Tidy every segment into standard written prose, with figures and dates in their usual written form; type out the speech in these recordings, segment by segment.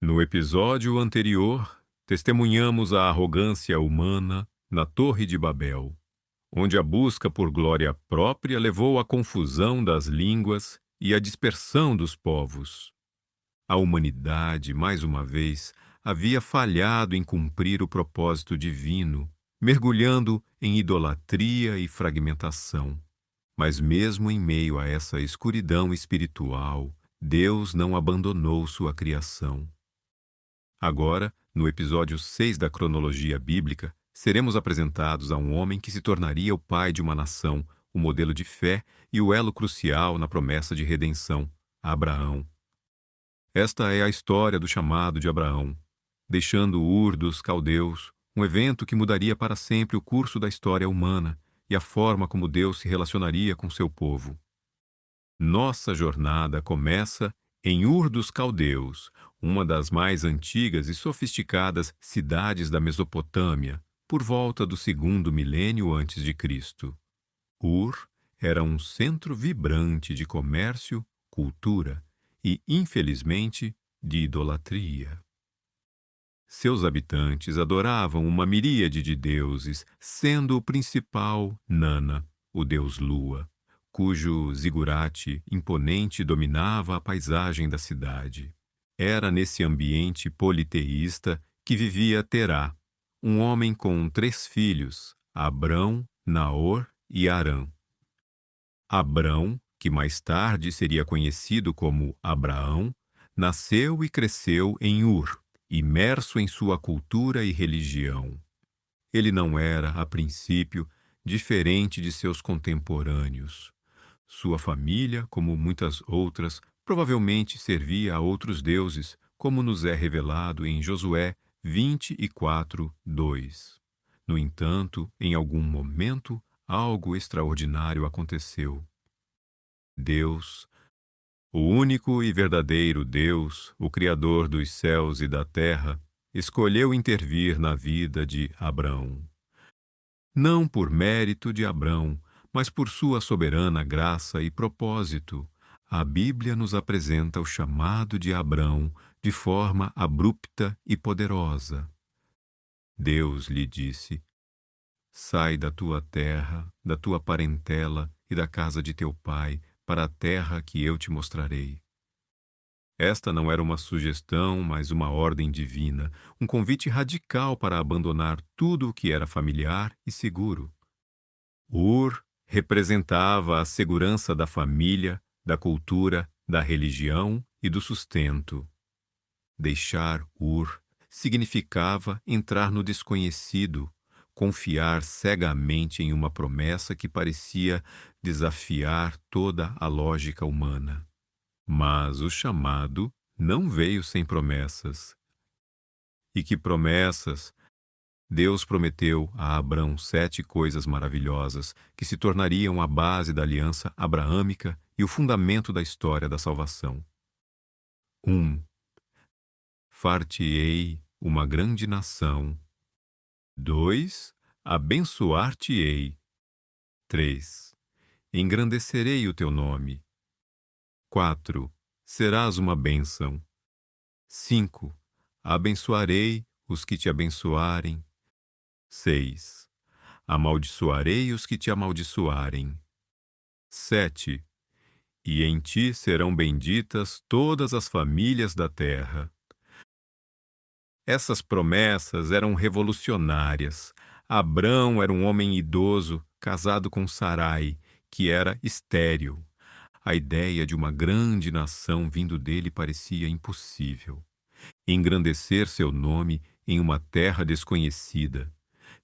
No episódio anterior, testemunhamos a arrogância humana na Torre de Babel, onde a busca por glória própria levou à confusão das línguas e à dispersão dos povos. A humanidade, mais uma vez, havia falhado em cumprir o propósito divino, mergulhando em idolatria e fragmentação. Mas mesmo em meio a essa escuridão espiritual, Deus não abandonou sua criação. Agora, no episódio 6 da cronologia bíblica, seremos apresentados a um homem que se tornaria o pai de uma nação, o modelo de fé e o elo crucial na promessa de redenção, Abraão. Esta é a história do chamado de Abraão, deixando Ur dos Caldeus, um evento que mudaria para sempre o curso da história humana e a forma como Deus se relacionaria com seu povo. Nossa jornada começa em Ur dos Caldeus, uma das mais antigas e sofisticadas cidades da Mesopotâmia, por volta do 2º milênio antes de Cristo. Ur era um centro vibrante de comércio, cultura e, infelizmente, de idolatria. Seus habitantes adoravam uma miríade de deuses, sendo o principal Nana, o deus Lua, cujo zigurate imponente dominava a paisagem da cidade. Era nesse ambiente politeísta que vivia Terá, um homem com 3 filhos, Abrão, Naor e Harã. Abrão, que mais tarde seria conhecido como Abraão, nasceu e cresceu em Ur, imerso em sua cultura e religião. Ele não era, a princípio, diferente de seus contemporâneos. Sua família, como muitas outras, provavelmente servia a outros deuses, como nos é revelado em Josué 24:2. No entanto, em algum momento, algo extraordinário aconteceu. Deus, o único e verdadeiro Deus, o Criador dos céus e da terra, escolheu intervir na vida de Abrão. Não por mérito de Abrão, mas por sua soberana graça e propósito, a Bíblia nos apresenta o chamado de Abrão de forma abrupta e poderosa. Deus lhe disse: sai da tua terra, da tua parentela e da casa de teu pai, para a terra que eu te mostrarei. Esta não era uma sugestão, mas uma ordem divina, um convite radical para abandonar tudo o que era familiar e seguro. Ur representava a segurança da família, da cultura, da religião e do sustento. Deixar Ur significava entrar no desconhecido, confiar cegamente em uma promessa que parecia desafiar toda a lógica humana. Mas o chamado não veio sem promessas. E que promessas! Deus prometeu a Abrão 7 coisas maravilhosas que se tornariam a base da aliança abraâmica e o fundamento da história da salvação. 1. Far-te-ei uma grande nação. 2. Abençoar-te-ei. 3. Engrandecerei o teu nome. 4. Serás uma bênção. 5. Abençoarei os que te abençoarem. 6. Amaldiçoarei os que te amaldiçoarem. 7. E em ti serão benditas todas as famílias da terra. Essas promessas eram revolucionárias. Abrão era um homem idoso, casado com Sarai, que era estéril. A ideia de uma grande nação vindo dele parecia impossível. Engrandecer seu nome em uma terra desconhecida.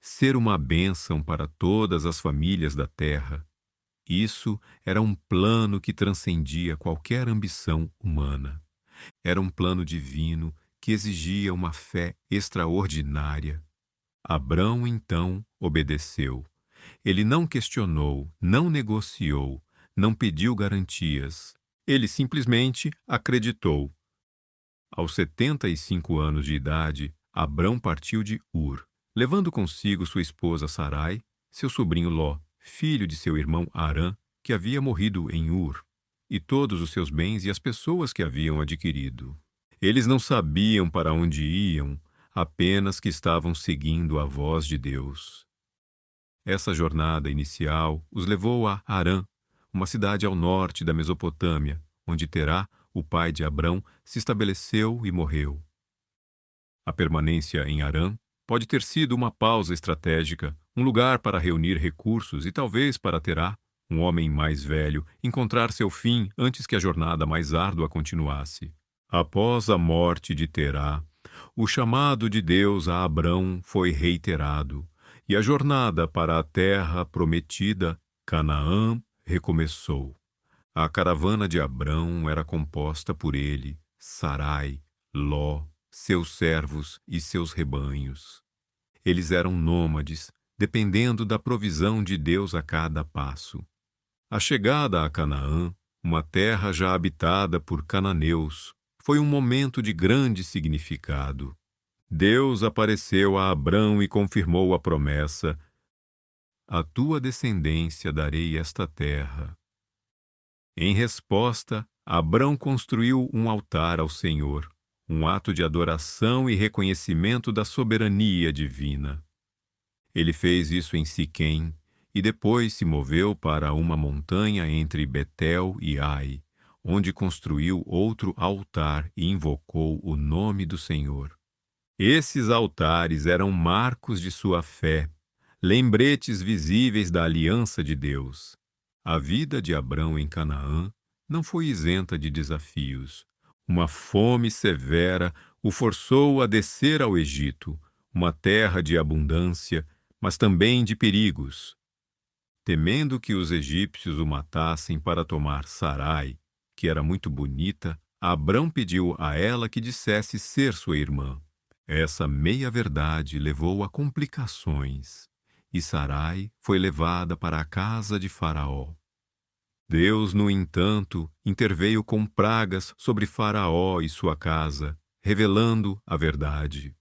Ser uma bênção para todas as famílias da terra. Isso era um plano que transcendia qualquer ambição humana. Era um plano divino que exigia uma fé extraordinária. Abrão, então, obedeceu. Ele não questionou, não negociou, não pediu garantias. Ele simplesmente acreditou. Aos 75 anos de idade, Abrão partiu de Ur, levando consigo sua esposa Sarai, seu sobrinho Ló, filho de seu irmão Harã, que havia morrido em Ur, e todos os seus bens e as pessoas que haviam adquirido. Eles não sabiam para onde iam, apenas que estavam seguindo a voz de Deus. Essa jornada inicial os levou a Harã, uma cidade ao norte da Mesopotâmia, onde Terá, o pai de Abrão, se estabeleceu e morreu. A permanência em Harã pode ter sido uma pausa estratégica, um lugar para reunir recursos e talvez para Terá, um homem mais velho, encontrar seu fim antes que a jornada mais árdua continuasse. Após a morte de Terá, o chamado de Deus a Abrão foi reiterado, e a jornada para a terra prometida, Canaã, recomeçou. A caravana de Abrão era composta por ele, Sarai, Ló, seus servos e seus rebanhos. Eles eram nômades, dependendo da provisão de Deus a cada passo. A chegada a Canaã, uma terra já habitada por cananeus, foi um momento de grande significado. Deus apareceu a Abrão e confirmou a promessa: "A tua descendência darei esta terra." Em resposta, Abrão construiu um altar ao Senhor, um ato de adoração e reconhecimento da soberania divina. Ele fez isso em Siquém e depois se moveu para uma montanha entre Betel e Ai, onde construiu outro altar e invocou o nome do Senhor. Esses altares eram marcos de sua fé, lembretes visíveis da aliança de Deus. A vida de Abrão em Canaã não foi isenta de desafios. Uma fome severa o forçou a descer ao Egito, uma terra de abundância, mas também de perigos. Temendo que os egípcios o matassem para tomar Sarai, que era muito bonita, Abrão pediu a ela que dissesse ser sua irmã. Essa meia-verdade levou a complicações, e Sarai foi levada para a casa de Faraó. Deus, no entanto, interveio com pragas sobre Faraó e sua casa, revelando a verdade.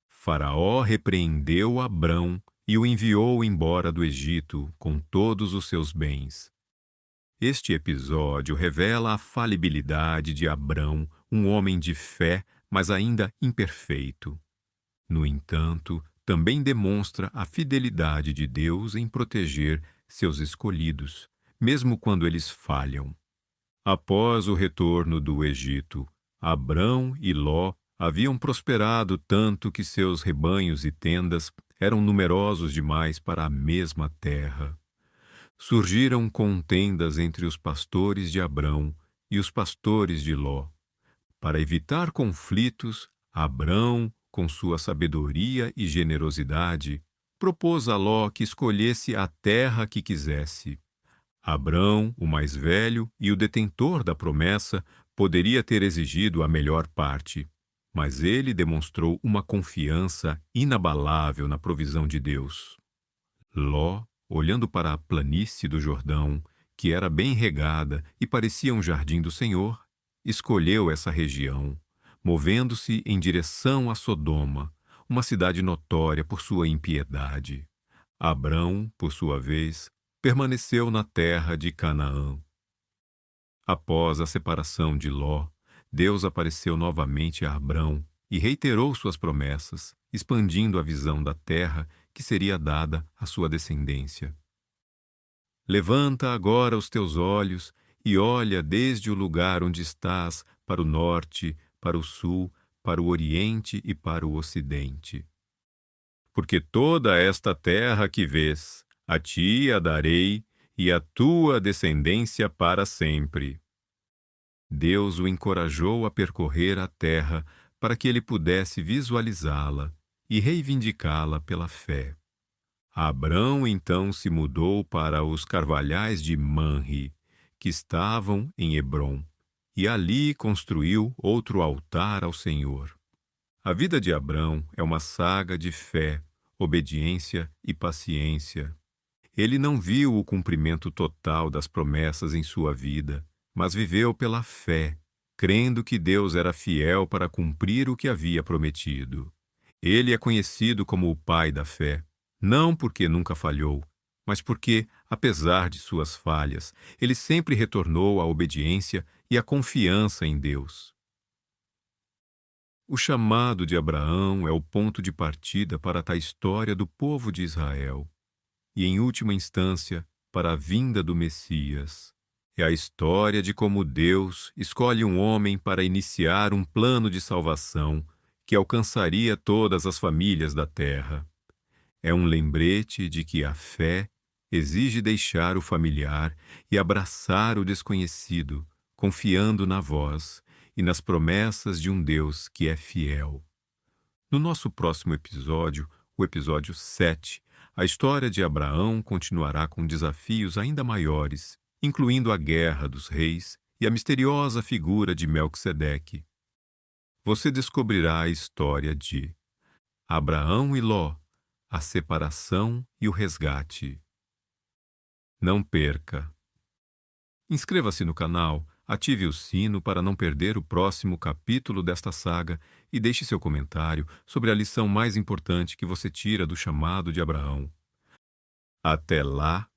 Faraó repreendeu Abrão e o enviou embora do Egito com todos os seus bens. Este episódio revela a falibilidade de Abrão, um homem de fé, mas ainda imperfeito. No entanto, também demonstra a fidelidade de Deus em proteger seus escolhidos, mesmo quando eles falham. Após o retorno do Egito, Abrão e Ló haviam prosperado tanto que seus rebanhos e tendas eram numerosos demais para a mesma terra. Surgiram contendas entre os pastores de Abrão e os pastores de Ló. Para evitar conflitos, Abrão, com sua sabedoria e generosidade, propôs a Ló que escolhesse a terra que quisesse. Abrão, o mais velho e o detentor da promessa, poderia ter exigido a melhor parte, mas ele demonstrou uma confiança inabalável na provisão de Deus. Ló, olhando para a planície do Jordão, que era bem regada e parecia um jardim do Senhor, escolheu essa região, movendo-se em direção a Sodoma, uma cidade notória por sua impiedade. Abrão, por sua vez, permaneceu na terra de Canaã. Após a separação de Ló, Deus apareceu novamente a Abrão e reiterou suas promessas, expandindo a visão da terra que seria dada à sua descendência. Levanta agora os teus olhos e olha desde o lugar onde estás para o norte, para o sul, para o oriente e para o ocidente. Porque toda esta terra que vês, a ti a darei e a tua descendência para sempre. Deus o encorajou a percorrer a terra para que ele pudesse visualizá-la e reivindicá-la pela fé. Abrão então se mudou para os carvalhais de Manre, que estavam em Hebrom, e ali construiu outro altar ao Senhor. A vida de Abrão é uma saga de fé, obediência e paciência. Ele não viu o cumprimento total das promessas em sua vida, mas viveu pela fé, crendo que Deus era fiel para cumprir o que havia prometido. Ele é conhecido como o pai da fé, não porque nunca falhou, mas porque, apesar de suas falhas, ele sempre retornou à obediência e à confiança em Deus. O chamado de Abraão é o ponto de partida para a história do povo de Israel e, em última instância, para a vinda do Messias. É a história de como Deus escolhe um homem para iniciar um plano de salvação que alcançaria todas as famílias da terra. É um lembrete de que a fé exige deixar o familiar e abraçar o desconhecido, confiando na voz e nas promessas de um Deus que é fiel. No nosso próximo episódio, o episódio 7, a história de Abraão continuará com desafios ainda maiores, incluindo a guerra dos reis e a misteriosa figura de Melquisedeque. Você descobrirá a história de Abraão e Ló, a separação e o resgate. Não perca! Inscreva-se no canal, ative o sino para não perder o próximo capítulo desta saga e deixe seu comentário sobre a lição mais importante que você tira do chamado de Abraão. Até lá!